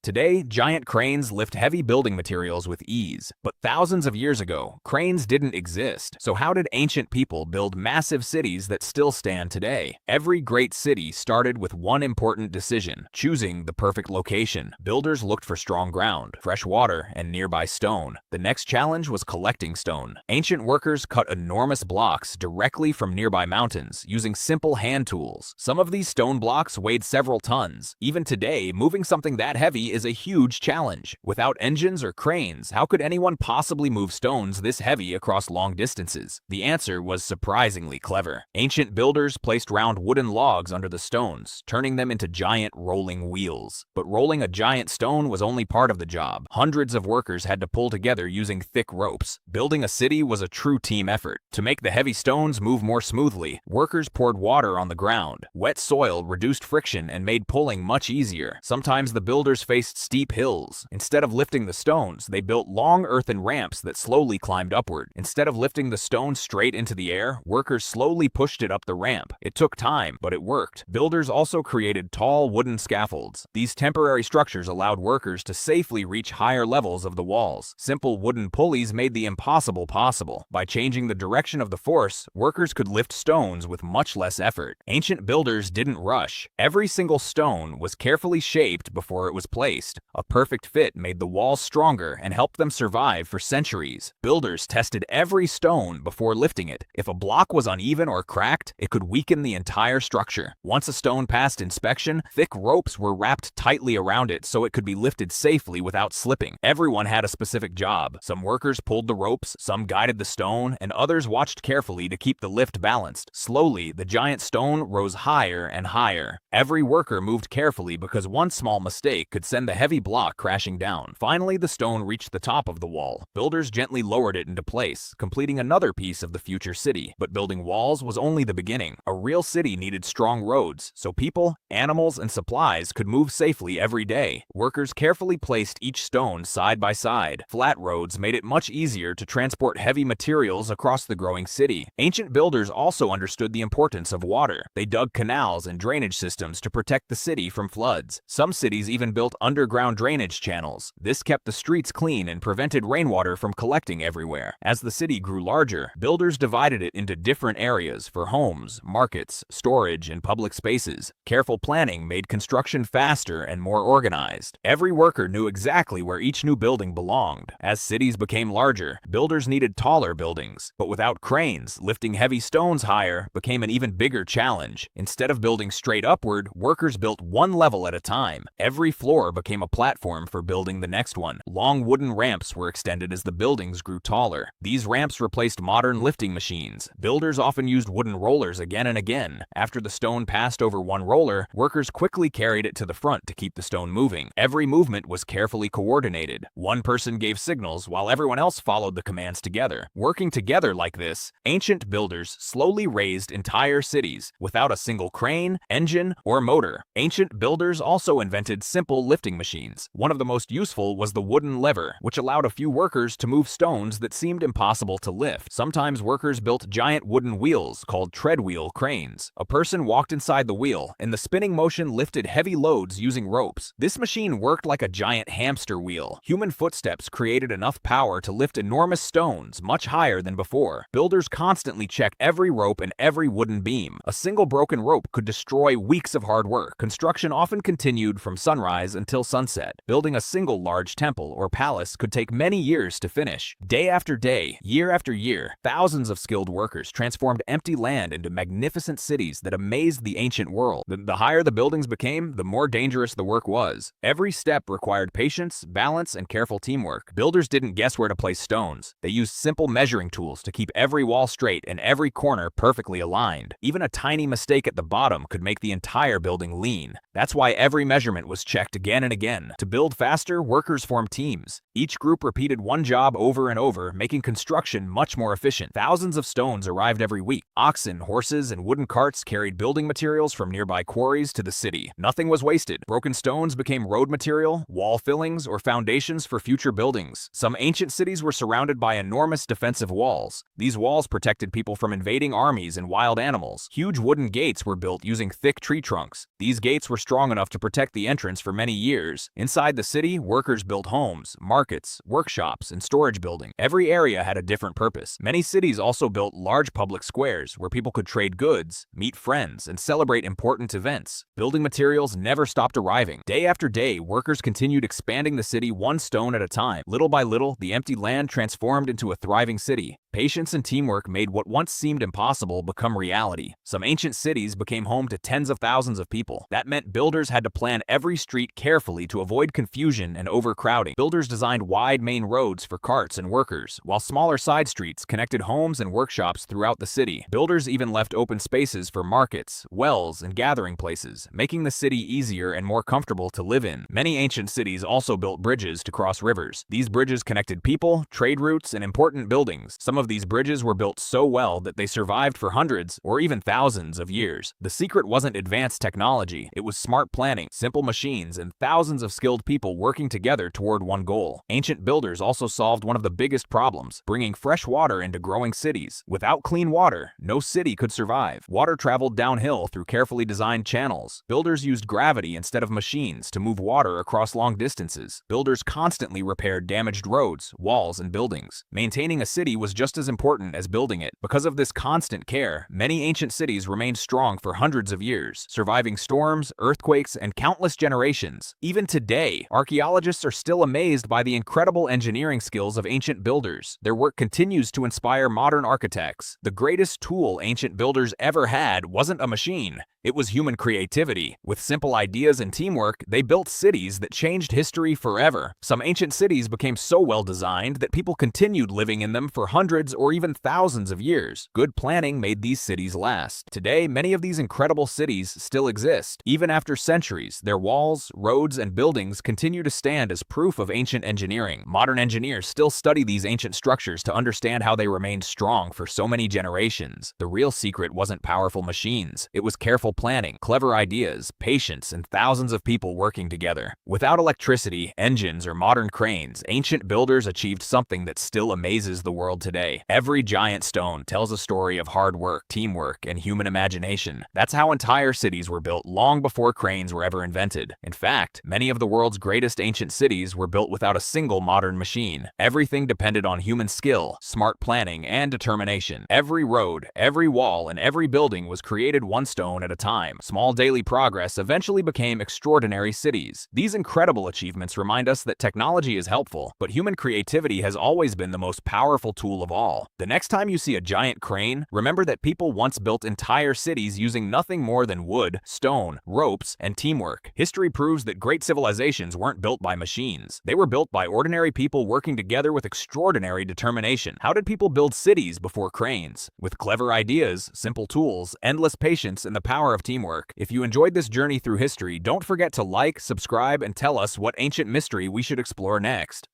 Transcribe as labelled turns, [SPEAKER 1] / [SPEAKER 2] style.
[SPEAKER 1] Today, giant cranes lift heavy building materials with ease. But thousands of years ago, cranes didn't exist. So how did ancient people build massive cities that still stand today? Every great city started with one important decision: choosing the perfect location. Builders looked for strong ground, fresh water, and nearby stone. The next challenge was collecting stone. Ancient workers cut enormous blocks directly from nearby mountains using simple hand tools. Some of these stone blocks weighed several tons. Even today, moving something that heavy is a huge challenge. Without engines or cranes, how could anyone possibly move stones this heavy across long distances? The answer was surprisingly clever. Ancient builders placed round wooden logs under the stones, turning them into giant rolling wheels. But rolling a giant stone was only part of the job. Hundreds of workers had to pull together using thick ropes. Building a city was a true team effort. To make the heavy stones move more smoothly, workers poured water on the ground. Wet soil reduced friction and made pulling much easier. Sometimes the builders faced steep hills. Instead of lifting the stones, they built long earthen ramps that slowly climbed upward. Instead of lifting the stone straight into the air, workers slowly pushed it up the ramp. It took time, but it worked. Builders also created tall wooden scaffolds. These temporary structures allowed workers to safely reach higher levels of the walls. Simple wooden pulleys made the impossible possible. By changing the direction of the force, workers could lift stones with much less effort. Ancient builders didn't rush. Every single stone was carefully shaped before it was placed. A perfect fit made the walls stronger and helped them survive for centuries. Builders tested every stone before lifting it. If a block was uneven or cracked, it could weaken the entire structure. Once a stone passed inspection, thick ropes were wrapped tightly around it so it could be lifted safely without slipping. Everyone had a specific job. Some workers pulled the ropes, some guided the stone, and others watched carefully to keep the lift balanced. Slowly, the giant stone rose higher and higher. Every worker moved carefully because one small mistake could send the heavy block crashing down. Finally, the stone reached the top of the wall. Builders gently lowered it into place, completing another piece of the future city. But building walls was only the beginning. A real city needed strong roads, so people, animals, and supplies could move safely every day. Workers carefully placed each stone side by side. Flat roads made it much easier to transport heavy materials across the growing city. Ancient builders also understood the importance of water. They dug canals and drainage systems to protect the city from floods. Some cities even built underground drainage channels. This kept the streets clean and prevented rainwater from collecting everywhere. As the city grew larger, builders divided it into different areas for homes, markets, storage, and public spaces. Careful planning made construction faster and more organized. Every worker knew exactly where each new building belonged. As cities became larger, builders needed taller buildings. But without cranes, lifting heavy stones higher became an even bigger challenge. Instead of building straight upward, workers built one level at a time. Every floor became a platform for building the next one. Long wooden ramps were extended as the buildings grew taller. These ramps replaced modern lifting machines. Builders often used wooden rollers again and again. After the stone passed over one roller, workers quickly carried it to the front to keep the stone moving. Every movement was carefully coordinated. One person gave signals while everyone else followed the commands together. Working together like this, ancient builders slowly raised entire cities without a single crane, engine, or motor. Ancient builders also invented simple lifting machines. One of the most useful was the wooden lever, which allowed a few workers to move stones that seemed impossible to lift. Sometimes workers built giant wooden wheels called treadwheel cranes. A person walked inside the wheel, and the spinning motion lifted heavy loads using ropes. This machine worked like a giant hamster wheel. Human footsteps created enough power to lift enormous stones much higher than before. Builders constantly checked every rope and every wooden beam. A single broken rope could destroy weeks of hard work. Construction often continued from sunrise until sunset. Building a single large temple or palace could take many years to finish. Day after day, year after year, thousands of skilled workers transformed empty land into magnificent cities that amazed the ancient world. The higher the buildings became, the more dangerous the work was. Every step required patience, balance, and careful teamwork. Builders didn't guess where to place stones. They used simple measuring tools to keep every wall straight and every corner perfectly aligned. Even a tiny mistake at the bottom could make the entire building lean. That's why every measurement was checked again and again. To build faster, workers formed teams. Each group repeated one job over and over, making construction much more efficient. Thousands of stones arrived every week. Oxen, horses, and wooden carts carried building materials from nearby quarries to the city. Nothing was wasted. Broken stones became road material, wall fillings, or foundations for future buildings. Some ancient cities were surrounded by enormous defensive walls. These walls protected people from invading armies and wild animals. Huge wooden gates were built using thick tree trunks. These gates were strong enough to protect the entrance for many years. years. Inside the city, workers built homes, markets, workshops, and storage buildings. Every area had a different purpose. Many cities also built large public squares where people could trade goods, meet friends, and celebrate important events. Building materials never stopped arriving. Day after day, workers continued expanding the city one stone at a time. Little by little, the empty land transformed into a thriving city. Patience and teamwork made what once seemed impossible become reality. Some ancient cities became home to tens of thousands of people. That meant builders had to plan every street carefully to avoid confusion and overcrowding. Builders designed wide main roads for carts and workers, while smaller side streets connected homes and workshops throughout the city. Builders even left open spaces for markets, wells, and gathering places, making the city easier and more comfortable to live in. Many ancient cities also built bridges to cross rivers. These bridges connected people, trade routes, and important buildings. Some of these bridges were built so well that they survived for hundreds or even thousands of years. The secret wasn't advanced technology, it was smart planning, simple machines, and thousands of skilled people working together toward one goal. Ancient builders also solved one of the biggest problems, bringing fresh water into growing cities. Without clean water, no city could survive. Water traveled downhill through carefully designed channels. Builders used gravity instead of machines to move water across long distances. Builders constantly repaired damaged roads, walls, and buildings. Maintaining a city was just as important as building it. Because of this constant care, many ancient cities remained strong for hundreds of years, surviving storms, earthquakes, and countless generations. Even today, archaeologists are still amazed by the incredible engineering skills of ancient builders. Their work continues to inspire modern architects. The greatest tool ancient builders ever had wasn't a machine. It was human creativity. With simple ideas and teamwork, they built cities that changed history forever. Some ancient cities became so well designed that people continued living in them for hundreds or even thousands of years. Good planning made these cities last. Today, many of these incredible cities still exist. Even after centuries, their walls, roads, and buildings continue to stand as proof of ancient engineering. Modern engineers still study these ancient structures to understand how they remained strong for so many generations. The real secret wasn't powerful machines. It was careful planning, clever ideas, patience, and thousands of people working together. Without electricity, engines, or modern cranes, ancient builders achieved something that still amazes the world today. Every giant stone tells a story of hard work, teamwork, and human imagination. That's how entire cities were built long before cranes were ever invented. In fact, many of the world's greatest ancient cities were built without a single modern machine. Everything depended on human skill, smart planning, and determination. Every road, every wall, and every building was created one stone at a time. Small daily progress eventually became extraordinary cities. These incredible achievements remind us that technology is helpful, but human creativity has always been the most powerful tool of all. The next time you see a giant crane, remember that people once built entire cities using nothing more than wood, stone, ropes, and teamwork. History proves that great civilizations weren't built by machines. They were built by ordinary people working together with extraordinary determination. How did people build cities before cranes? With clever ideas, simple tools, endless patience, and the power of teamwork. If you enjoyed this journey through history, don't forget to like, subscribe, and tell us what ancient mystery we should explore next.